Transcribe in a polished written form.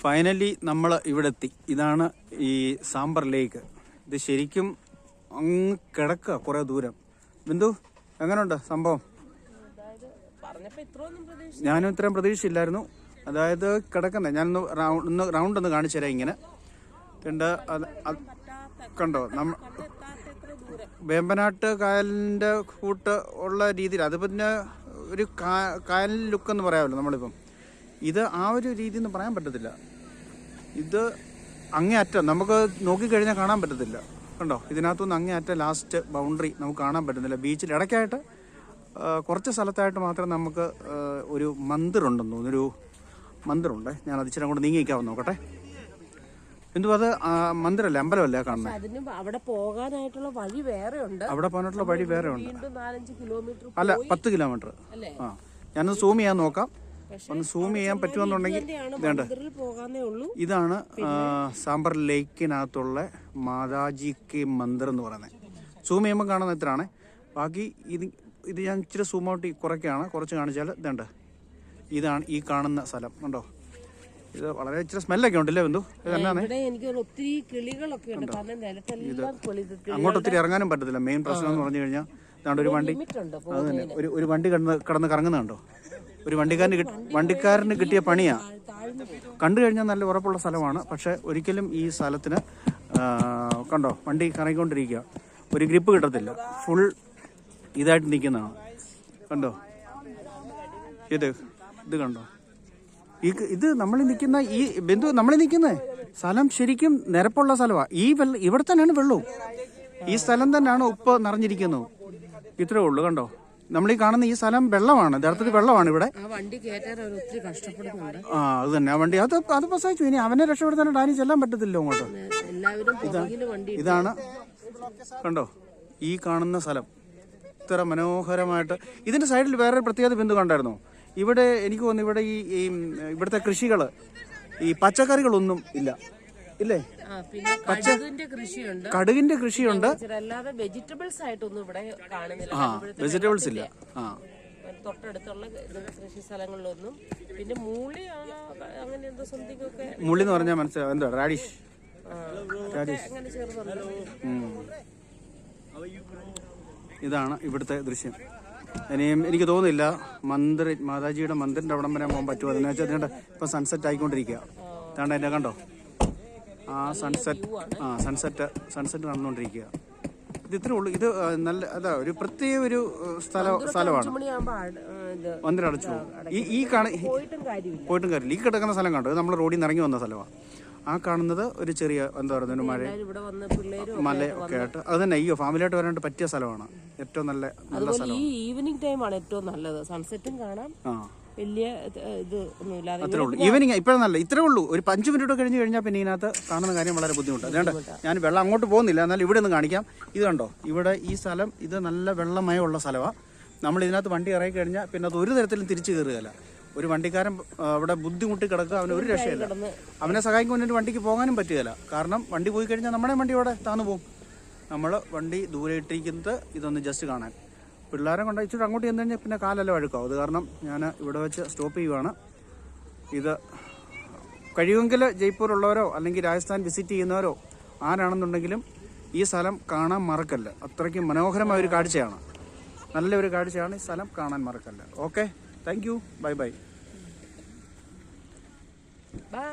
Finally നമ്മൾ ഇവിടെ എത്തി. ഇതാണ് ഈ സാമ്പർ ലേക്ക്. ഇത് ശരിക്കും അങ്ങ് കിടക്കുക കുറേ ദൂരം. ബിന്ദു, എങ്ങനെയുണ്ട് സംഭവം? ഞാനും ഇത്രയും പ്രതീക്ഷയില്ലായിരുന്നു. അതായത് കിടക്കുന്നത് ഞാനൊന്ന് റൗണ്ട് ഒന്ന് കാണിച്ചു തരാം. ഇങ്ങനെ കണ്ടോ, വേമ്പനാട്ട് കായലിൻ്റെ കൂട്ട് ഉള്ള രീതിയിൽ. അത് പിന്നെ ഒരു കായൽ ലുക്ക് എന്ന് പറയാമല്ലോ നമ്മളിപ്പം. ഇത് ആ ഒരു രീതി എന്ന് പറയാൻ പറ്റത്തില്ല. ഇത് അങ്ങേ അറ്റം നമുക്ക് നോക്കിക്കഴിഞ്ഞാൽ കാണാൻ പറ്റത്തില്ല. കണ്ടോ, ഇതിനകത്തുനിന്ന് അങ്ങേ അറ്റം ലാസ്റ്റ് ബൗണ്ടറി നമുക്ക് കാണാൻ പറ്റുന്നില്ല. ബീച്ചിൽ ഇടയ്ക്കായിട്ട് കുറച്ച് സ്ഥലത്തായിട്ട് മാത്രം നമുക്ക് ഒരു മന്ദിറുണ്ടെന്ന് തോന്നുന്നു. ഒരു മന്ദിറുണ്ട്. ഞാൻ അത് ഇച്ചിരി അങ്ങോട്ട് നീങ്ങിക്കാവും നോക്കട്ടെ. എന്തു അത് മന്ദിരല്ലേ, അമ്പലമല്ലേ കാണുന്നത്? അവിടെ പോകാനായിട്ടുള്ള വഴി വേറെ ഉണ്ട്. അവിടെ പോകാനായിട്ടുള്ള വഴി വേറെ ഉണ്ട്. 4-5 കിലോമീറ്റർ അല്ല, 10 കിലോമീറ്റർ. ആ, ഞാനൊന്ന് സൂം ചെയ്യാൻ നോക്കാം. ഒന്ന് സൂം ചെയ്യാൻ പറ്റുമെന്നുണ്ടെങ്കിൽ ഇതാണ് സാമ്പർ ലേക്കിനകത്തുള്ള മാതാജി കെ മന്ദിർ എന്ന് പറയുന്നത്. സൂം ചെയ്യുമ്പോൾ കാണുന്ന ഇത്രയാണ്. ബാക്കി ഇത് ഞാൻ ഇച്ചിരി സൂം ഔട്ട് കുറച്ച് കാണിച്ചാൽ ഇതുണ്ട്. ഇതാണ് ഈ കാണുന്ന സ്ഥലം. കണ്ടോ, ഇത് വളരെ ഇച്ചിരി സ്മെല്ലൊക്കെ ഉണ്ടല്ലേ ബന്ധു? അങ്ങോട്ട് ഒത്തിരി ഇറങ്ങാനും പറ്റത്തില്ല. മെയിൻ പ്രശ്നം എന്ന് പറഞ്ഞു കഴിഞ്ഞാൽ ഇതാണ്ട് ഒരു വണ്ടി, അത് തന്നെ ഒരു വണ്ടി കിടന്ന് കറങ്ങുന്നുണ്ടോ. ഒരു വണ്ടിക്കാരന് കിട്ടിയ പണിയാ. കണ്ടു കഴിഞ്ഞാൽ നല്ല ഉറപ്പുള്ള സ്ഥലമാണ്. പക്ഷെ ഒരിക്കലും ഈ സ്ഥലത്തിന് കണ്ടോ വണ്ടി കറങ്ങിക്കൊണ്ടിരിക്കുക, ഒരു ഗ്രിപ്പ് കിട്ടത്തില്ല. ഫുൾ ഇതായിട്ട് നിൽക്കുന്നതാണ്. കണ്ടോ, ഇത് കണ്ടോ, ഇത് നമ്മൾ നിൽക്കുന്ന ഈ ബിന്ദു, നമ്മൾ നിൽക്കുന്ന സ്ഥലം ശരിക്കും നിരപ്പുള്ള സ്ഥലമാണ്. ഇവിടെ തന്നെയാണ് വെള്ളവും. ഈ സ്ഥലം തന്നെയാണ് ഉപ്പ് നിറഞ്ഞിരിക്കുന്നത്. ഇത്രേ ഉള്ളൂ. കണ്ടോ, നമ്മൾ ഈ കാണുന്ന ഈ സ്ഥലം വെള്ളമാണ്, യഥാർത്ഥത്തിൽ വെള്ളമാണ് ഇവിടെ. അത് തന്നെ ആ വണ്ടി അത് പ്രസവിച്ചു. ഇനി അവനെ രക്ഷപ്പെടുത്താനായിട്ട് ആരും ചെല്ലാൻ പറ്റത്തില്ല അങ്ങോട്ട്. ഇതാണ് കണ്ടോ ഈ കാണുന്ന സ്ഥലം. ഇത്ര മനോഹരമായിട്ട്. ഇതിന്റെ സൈഡിൽ വേറെ പ്രത്യേകത ബിന്ദു കണ്ടായിരുന്നോ? ഇവിടെ എനിക്ക് തോന്നുന്നു ഇവിടെ ഈ ഇവിടുത്തെ കൃഷികള്, ഈ പച്ചക്കറികളൊന്നും ഇല്ല, ഇല്ലേ? കടുകിന്റെ കൃഷിയുണ്ട്. വെജിറ്റബിൾസ് ആയിട്ടൊന്നും ഇവിടെ കാണുന്നില്ല. വെജിറ്റബിൾസ് ഇല്ല. തൊട്ടടുത്തുള്ള കൃഷി സ്ഥലങ്ങളിലൊന്നും. പിന്നെ മൂളി അങ്ങനെ എന്തോ സംതിങ് ഒക്കെ. മൂളി എന്ന് പറഞ്ഞാൽ മനസ്സിലാവും, എന്താ റാഡിഷ്. ഇതാണ് ഇവിടുത്തെ ദൃശ്യം. ഇനിയും എനിക്ക് തോന്നുന്നില്ല മാതാജിയുടെ മന്ദിറിന്റെ അവിടം വരെ പോകാൻ പറ്റുമോ. അതിനെ വെച്ചാൽ അതുകൊണ്ട് ഇപ്പൊ സൺസെറ്റ് ആയിക്കൊണ്ടിരിക്കുക. അതാണ്ട് എന്നെ കണ്ടോ, ആ സൺസെറ്റ് നടന്നുകൊണ്ടിരിക്കുക. ഇത് ഇത്രേ ഉള്ളൂ. ഇത് നല്ല ഒരു പ്രത്യേക ഒരു സ്ഥലമാണ്. മന്ദിരം അടച്ചു. പോയിട്ടും കാര്യമില്ല. ഈ കിടക്കുന്ന സ്ഥലം കണ്ടോ, നമ്മൾ റോഡിൽ നിന്ന് ഇറങ്ങി വന്ന സ്ഥലമാണ്. ആ കാണുന്നത് ഒരു ചെറിയ എന്താ പറയുക മലയൊക്കെ ആയിട്ട്. അത് തന്നെ അയ്യോ ഫാമിലിയായിട്ട് വരാനായിട്ട് പറ്റിയ സ്ഥലമാണ്. ഏറ്റവും നല്ല സ്ഥലം. ഈ ഈവനിങ് ടൈം ആണ് ഏറ്റവും നല്ലത്. സൺസെറ്റും കാണാം. വലിയ ഇത് ഒന്നുമില്ലാതെ അത്രേ ഉള്ളൂ. ഈവനിങ് ഇപ്പോഴും നല്ല ഇത്രേ ഉള്ളൂ. ഒരു 5 മിനിറ്റ് കഴിഞ്ഞ് കഴിഞ്ഞാൽ പിന്നെ ഇതിനകത്ത് കാണുന്ന കാര്യം വളരെ ബുദ്ധിമുട്ടാണ്. അതുകൊണ്ട് ഞാൻ വെള്ളം അങ്ങോട്ട് പോകുന്നില്ല. എന്നാൽ ഇവിടെ നിന്ന് കാണിക്കാം. ഇത് കണ്ടോ, ഇവിടെ ഈ സ്ഥലം ഇത് നല്ല വെള്ളമയമുള്ള സ്ഥലമാണ്. നമ്മൾ ഇതിനകത്ത് വണ്ടി ഇറങ്ങി കഴിഞ്ഞാൽ പിന്നെ അത് ഒരു തരത്തിലും തിരിച്ചു കയറുകയല്ല. ഒരു വണ്ടിക്കാരൻ അവിടെ ബുദ്ധിമുട്ടി കിടക്കുക, അവന് ഒരു രക്ഷയില്ല. അവനെ സഹായിക്കാൻ വേണ്ടിയിട്ട് വണ്ടിക്ക് പോകാനും പറ്റുകയില്ല. കാരണം വണ്ടി പോയി കഴിഞ്ഞാൽ നമ്മുടെ വണ്ടി അവിടെ താന്നു പോകും. നമ്മൾ വണ്ടി ദൂരെ ഇട്ടിരിക്കുന്നത് ഇതൊന്ന് ജസ്റ്റ് കാണാൻ. പിള്ളേരെ കൊണ്ട് ഇച്ചിരി അങ്ങോട്ട് ചെന്ന് കഴിഞ്ഞാൽ പിന്നെ കാലെല്ലാം അഴുക്കാവും. അത് കാരണം ഞാൻ ഇവിടെ വെച്ച് സ്റ്റോപ്പ് ചെയ്യുവാണ്. ഇത് കഴിയുമെങ്കിൽ ജയ്പൂരുള്ളവരോ അല്ലെങ്കിൽ രാജസ്ഥാൻ വിസിറ്റ് ചെയ്യുന്നവരോ ആരാണെന്നുണ്ടെങ്കിലും ഈ സ്ഥലം കാണാൻ മറക്കല്ല. അത്രയ്ക്കും മനോഹരമായ ഒരു കാഴ്ചയാണ്, നല്ലൊരു കാഴ്ചയാണ്. ഈ സ്ഥലം കാണാൻ മറക്കല്ല. Okay, thank you, bye bye. By.